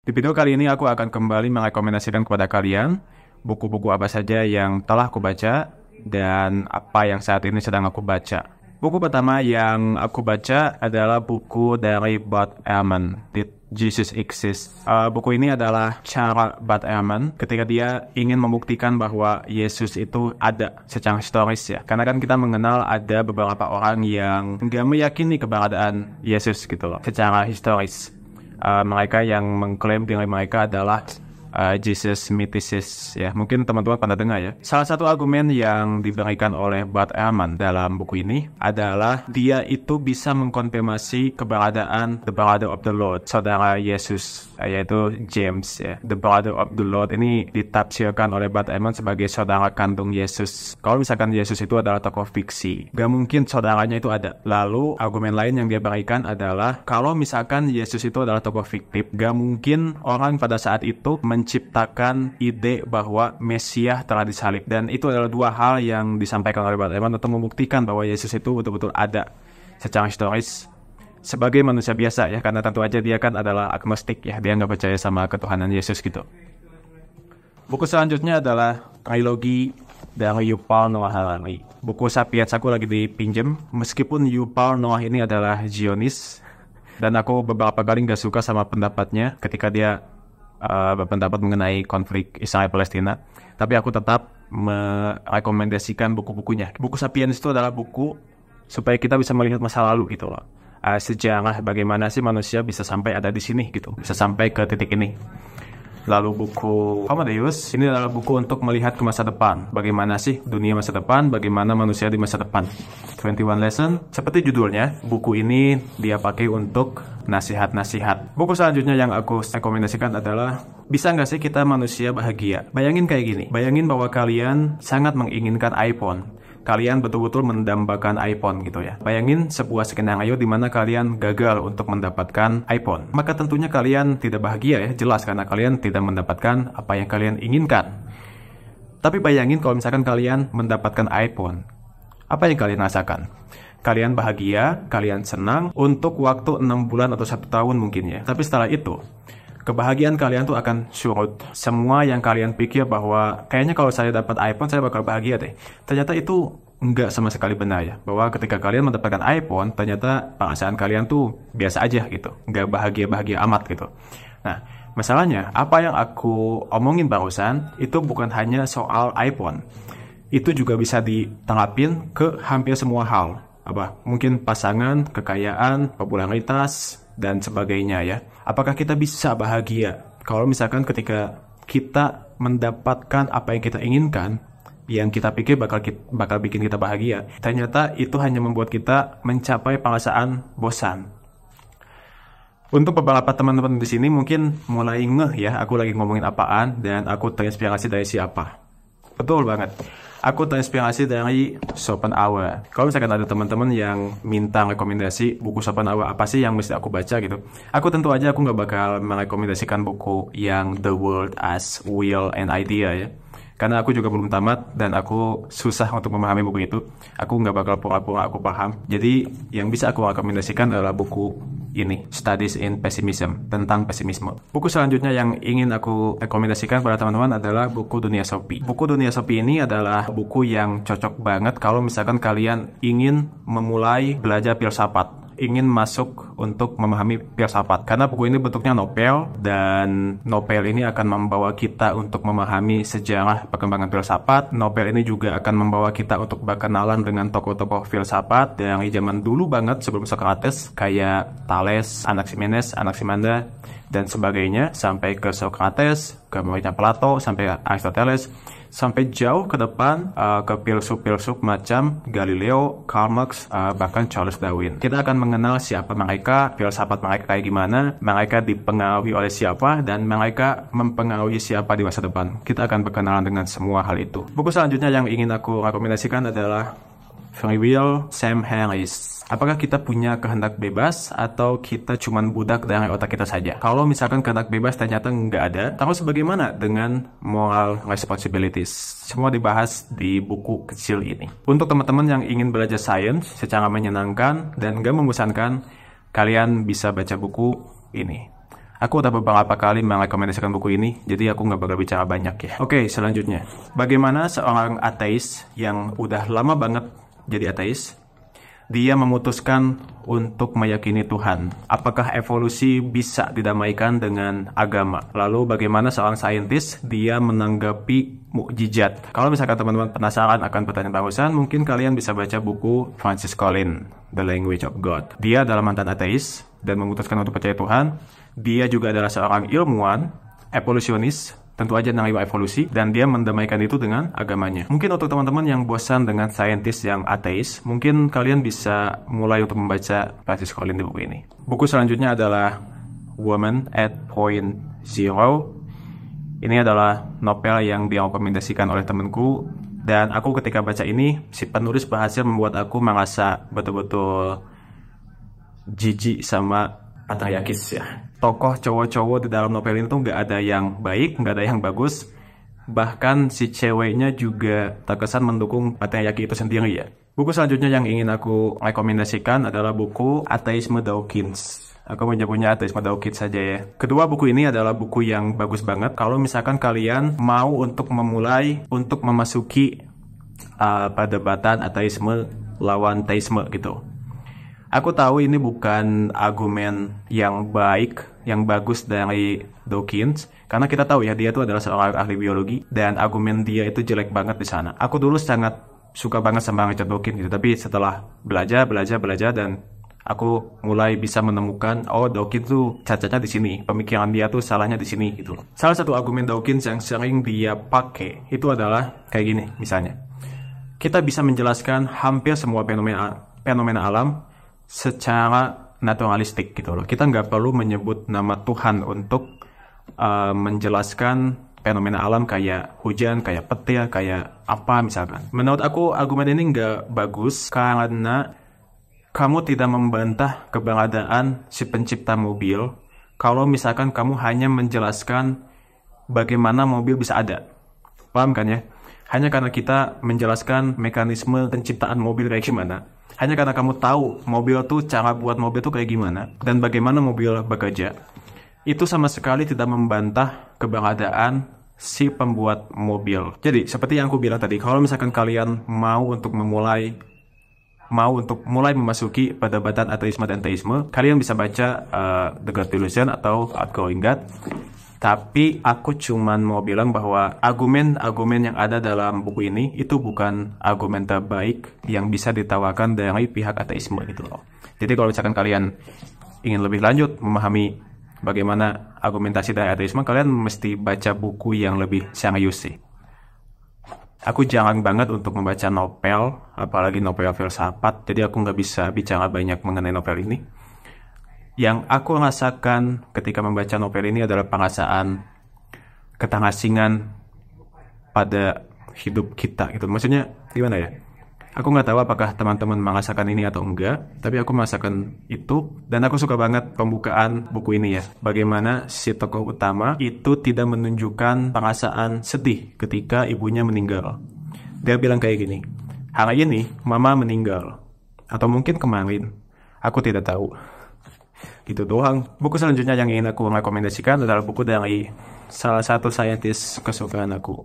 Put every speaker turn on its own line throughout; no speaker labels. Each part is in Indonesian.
Di video kali ini aku akan kembali merekomendasikan kepada kalian buku-buku apa saja yang telah aku baca dan apa yang saat ini sedang aku baca. Buku pertama yang aku baca adalah buku dari Bart Ehrman, Did Jesus Exist? Buku ini adalah cara Bart Ehrman ketika dia ingin membuktikan bahwa Yesus itu ada secara historis ya. Karena kan kita mengenal ada beberapa orang yang nggak meyakini keberadaan Yesus gitu loh secara historis. Mereka yang mengklaim diri mereka adalah Jesus mythicist ya. Mungkin teman-teman pernah dengar ya. Salah satu argumen yang diberikan oleh Bart Ehrman dalam buku ini adalah dia itu bisa mengkonfirmasi keberadaan the brother of the Lord, saudara Yesus, yaitu James ya. The brother of the Lord ini ditafsirkan oleh Bart Ehrman sebagai saudara kandung Yesus. Kalau misalkan Yesus itu adalah tokoh fiksi, gak mungkin saudaranya itu ada. Lalu argumen lain yang dia berikan adalah kalau misalkan Yesus itu adalah tokoh fiktif, gak mungkin orang pada saat itu menciptakan ide bahwa Mesias telah disalib. Dan itu adalah dua hal yang disampaikan oleh Bart Ehrman untuk membuktikan bahwa Yesus itu betul-betul ada secara historis sebagai manusia biasa ya, karena tentu aja dia kan adalah agnostik ya, dia nggak percaya sama ketuhanan Yesus gitu. Buku selanjutnya adalah trilogi dari Yuval Noah Harari. Buku Sapiens aku lagi dipinjem, meskipun Yuval Noah ini adalah Zionis dan aku beberapa kali nggak suka sama pendapatnya ketika dia berpendapat mengenai konflik Israel-Palestina, tapi aku tetap merekomendasikan buku-bukunya. Buku Sapiens itu adalah buku supaya kita bisa melihat masa lalu gitu loh. Sejarah bagaimana sih manusia bisa sampai ada di sini gitu, bisa sampai ke titik ini. Lalu buku Homo Deus, ini adalah buku untuk melihat ke masa depan. Bagaimana sih dunia masa depan, bagaimana manusia di masa depan. 21 Lesson, seperti judulnya, buku ini dia pakai untuk nasihat-nasihat. Buku selanjutnya yang aku rekomendasikan adalah bisa nggak sih kita manusia bahagia? Bayangin kayak gini, bayangin bahwa kalian sangat menginginkan iPhone. Kalian betul-betul mendambakan iPhone gitu ya. Bayangin sebuah skenario di mana kalian gagal untuk mendapatkan iPhone. Maka tentunya kalian tidak bahagia ya, jelas karena kalian tidak mendapatkan apa yang kalian inginkan. Tapi bayangin kalau misalkan kalian mendapatkan iPhone. Apa yang kalian rasakan? Kalian bahagia, kalian senang untuk waktu 6 bulan atau 1 tahun mungkin ya. Tapi setelah itu, kebahagiaan kalian tuh akan surut. Semua yang kalian pikir bahwa kayaknya kalau saya dapat iPhone saya bakal bahagia deh, ternyata itu enggak sama sekali benar ya. Bahwa ketika kalian mendapatkan iPhone, ternyata perasaan kalian tuh biasa aja gitu, enggak bahagia-bahagia amat gitu. Nah, masalahnya apa yang aku omongin barusan itu bukan hanya soal iPhone. Itu juga bisa diterapin ke hampir semua hal. Mungkin pasangan, kekayaan, popularitas, dan sebagainya ya. Apakah kita bisa bahagia kalau misalkan ketika kita mendapatkan apa yang kita inginkan, yang kita pikir bakal bikin kita bahagia, ternyata itu hanya membuat kita mencapai perasaan bosan. Untuk beberapa teman-teman di sini mungkin mulai ngeh ya, aku lagi ngomongin apaan dan aku terinspirasi dari siapa. Betul banget. Aku terinspirasi dari Schopenhauer. Kalau misalkan ada teman-teman yang minta rekomendasi buku Schopenhauer apa sih yang mesti aku baca gitu, aku tentu aja aku nggak bakal merekomendasikan buku yang The World as Will and Idea ya. Karena aku juga belum tamat dan aku susah untuk memahami buku itu. Aku nggak bakal pura-pura aku paham. Jadi yang bisa aku rekomendasikan adalah buku ini, Studies in Pessimism, tentang pesimisme. Buku selanjutnya yang ingin aku rekomendasikan pada teman-teman adalah buku Dunia Sophie. Buku Dunia Sophie ini adalah buku yang cocok banget kalau misalkan kalian ingin memulai belajar filsafat, ingin masuk untuk memahami filsafat. Karena buku ini bentuknya novel, dan novel ini akan membawa kita untuk memahami sejarah perkembangan filsafat. Novel ini juga akan membawa kita untuk berkenalan dengan tokoh-tokoh filsafat dari zaman dulu banget sebelum Socrates, kayak Thales, Anaximenes, Anaximander, dan sebagainya, sampai ke Socrates, ke muridnya Plato, sampai Aristoteles, sampai jauh ke depan ke filsuf-filsuf macam Galileo, Karl Marx, bahkan Charles Darwin. Kita akan mengenal siapa mereka, filsafat mereka kayak gimana, mereka dipengaruhi oleh siapa, dan mereka mempengaruhi siapa di masa depan. Kita akan berkenalan dengan semua hal itu. Buku selanjutnya yang ingin aku rekomendasikan adalah Free Will, Sam Harris. Apakah kita punya kehendak bebas atau kita cuma budak dari otak kita saja? Kalau misalkan kehendak bebas ternyata nggak ada, terus bagaimana dengan moral responsibilities? Semua dibahas di buku kecil ini. Untuk teman-teman yang ingin belajar sains secara menyenangkan dan nggak membosankan, kalian bisa baca buku ini. Aku udah beberapa kali merekomendasikan buku ini, jadi aku nggak bakal bicara banyak ya. Oke, selanjutnya. Bagaimana seorang ateis yang udah lama banget jadi ateis, dia memutuskan untuk meyakini Tuhan. Apakah evolusi bisa didamaikan dengan agama? Lalu bagaimana seorang saintis dia menanggapi mukjizat? Kalau misalkan teman-teman penasaran akan pertanyaan barusan, mungkin kalian bisa baca buku Francis Collins, The Language of God. Dia adalah mantan ateis dan memutuskan untuk percaya Tuhan. Dia juga adalah seorang ilmuwan, evolusionis, tentu aja tentang evolusi, dan dia mendamaikan itu dengan agamanya. Mungkin untuk teman-teman yang bosan dengan saintis yang ateis, mungkin kalian bisa mulai untuk membaca Francis Collins di buku ini. Buku selanjutnya adalah Woman at Point Zero. Ini adalah novel yang direkomendasikan oleh temanku, dan aku ketika baca ini, si penulis berhasil membuat aku merasa betul-betul jijik sama patriarkis ya. Tokoh cowok-cowok di dalam novel ini tuh nggak ada yang baik, nggak ada yang bagus. Bahkan si ceweknya juga terkesan mendukung patriarki itu sendiri ya. Buku selanjutnya yang ingin aku rekomendasikan adalah buku Ateisme Dawkins. Aku menyebutnya Ateisme Dawkins saja ya. Kedua buku ini adalah buku yang bagus banget kalau misalkan kalian mau untuk memulai, untuk memasuki perdebatan ateisme lawan teisme gitu. Aku tahu ini bukan argumen yang baik, yang bagus dari Dawkins, karena kita tahu ya dia itu adalah seorang ahli biologi dan argumen dia itu jelek banget di sana. Aku dulu sangat suka banget sama Richard Dawkins gitu, tapi setelah belajar dan aku mulai bisa menemukan Dawkins tuh cacatnya di sini, pemikiran dia tuh salahnya di sini gitu. Salah satu argumen Dawkins yang sering dia pakai itu adalah kayak gini misalnya. Kita bisa menjelaskan hampir semua fenomena alam secara naturalistik gitu loh. Kita nggak perlu menyebut nama Tuhan untuk menjelaskan fenomena alam kayak hujan, kayak petir, kayak apa misalkan. Menurut aku argumen ini nggak bagus karena kamu tidak membantah keberadaan si pencipta mobil kalau misalkan kamu hanya menjelaskan bagaimana mobil bisa ada. Paham kan ya? Hanya karena kita menjelaskan mekanisme penciptaan mobil kayak gimana, hanya karena kamu tahu mobil tuh, cara buat mobil tuh kayak gimana dan bagaimana mobil bekerja, itu sama sekali tidak membantah keberadaan si pembuat mobil. Jadi seperti yang aku bilang tadi, kalau misalkan kalian mau untuk mulai memasuki perdebatan ateisme dan teisme, kalian bisa baca The God Delusion atau Outgrowing God. Tapi aku cuman mau bilang bahwa argumen-argumen yang ada dalam buku ini itu bukan argumen terbaik yang bisa ditawarkan dari pihak ateisme gitu loh. Jadi kalau misalkan kalian ingin lebih lanjut memahami bagaimana argumentasi dari ateisme, kalian mesti baca buku yang lebih serius sih. Aku jarang banget untuk membaca novel, apalagi novel filsafat, jadi aku nggak bisa bicara banyak mengenai novel ini. Yang aku rasakan ketika membaca novel ini adalah perasaan keterangasingan pada hidup kita gitu. Maksudnya gimana ya? Aku nggak tahu apakah teman-teman merasakan ini atau enggak, tapi aku merasakan itu dan aku suka banget pembukaan buku ini ya. Bagaimana si tokoh utama itu tidak menunjukkan perasaan sedih ketika ibunya meninggal. Dia bilang kayak gini, hari ini mama meninggal, atau mungkin kemarin, aku tidak tahu. Gitu doang. Buku selanjutnya yang ingin aku rekomendasikan adalah buku dari salah satu saintis kesukaan aku,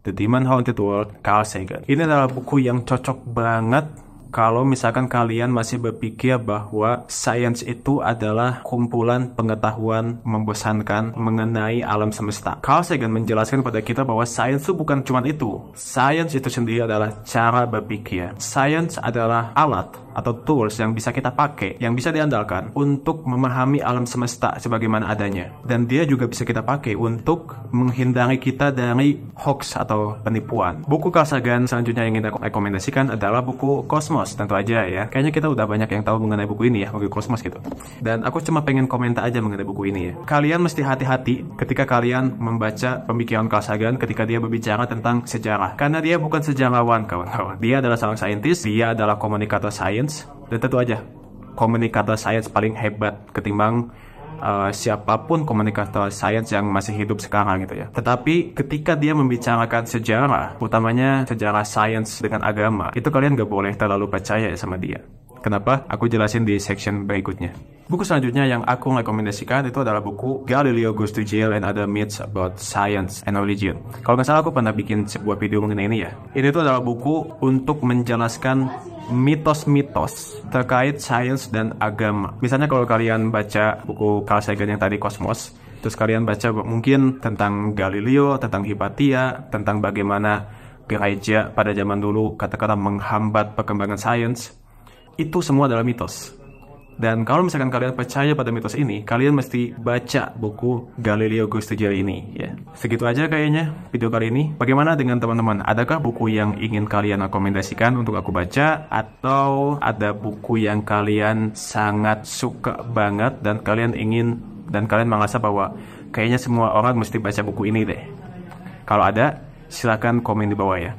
The Demon Haunted World, Carl Sagan. Ini adalah buku yang cocok banget kalau misalkan kalian masih berpikir bahwa sains itu adalah kumpulan pengetahuan membosankan mengenai alam semesta. Carl Sagan menjelaskan pada kita bahwa sains itu bukan cuma itu. Sains itu sendiri adalah cara berpikir. Sains adalah alat atau tools yang bisa kita pakai, yang bisa diandalkan untuk memahami alam semesta sebagaimana adanya. Dan dia juga bisa kita pakai untuk menghindari kita dari hoax atau penipuan. Buku Carl Sagan selanjutnya yang ingin aku rekomendasikan adalah buku Cosmos. Tentu aja ya, kayaknya kita udah banyak yang tahu mengenai buku ini ya, buku Cosmos gitu. Dan aku cuma pengen komentar aja mengenai buku ini ya. Kalian mesti hati-hati ketika kalian membaca pemikiran Carl Sagan ketika dia berbicara tentang sejarah. Karena dia bukan sejarawan, kawan-kawan. Dia adalah seorang saintis, dia adalah komunikator sains. Dan tentu aja, komunikator sains paling hebat ketimbang siapapun komunikator sains yang masih hidup sekarang gitu ya. Tetapi ketika dia membicarakan sejarah, utamanya sejarah sains dengan agama, itu kalian gak boleh terlalu percaya sama dia. Kenapa? Aku jelasin di section berikutnya. Buku selanjutnya yang aku rekomendasikan itu adalah buku Galileo Goes to Jail and Other Myths About Science and Religion. Kalau nggak salah aku pernah bikin sebuah video mengenai ini ya. Ini tuh adalah buku untuk menjelaskan mitos-mitos terkait sains dan agama. Misalnya kalau kalian baca buku Carl Sagan yang tadi Cosmos, terus kalian baca mungkin tentang Galileo, tentang Hypatia, tentang bagaimana gereja pada zaman dulu katakanlah menghambat perkembangan sains. Itu semua adalah mitos. Dan kalau misalkan kalian percaya pada mitos ini, kalian mesti baca buku Galileo Goes to Jail ini ya. Segitu aja kayaknya video kali ini. Bagaimana dengan teman-teman? Adakah buku yang ingin kalian rekomendasikan untuk aku baca? Atau ada buku yang kalian sangat suka banget dan kalian merasa bahwa kayaknya semua orang mesti baca buku ini deh? Kalau ada, silakan komen di bawah ya.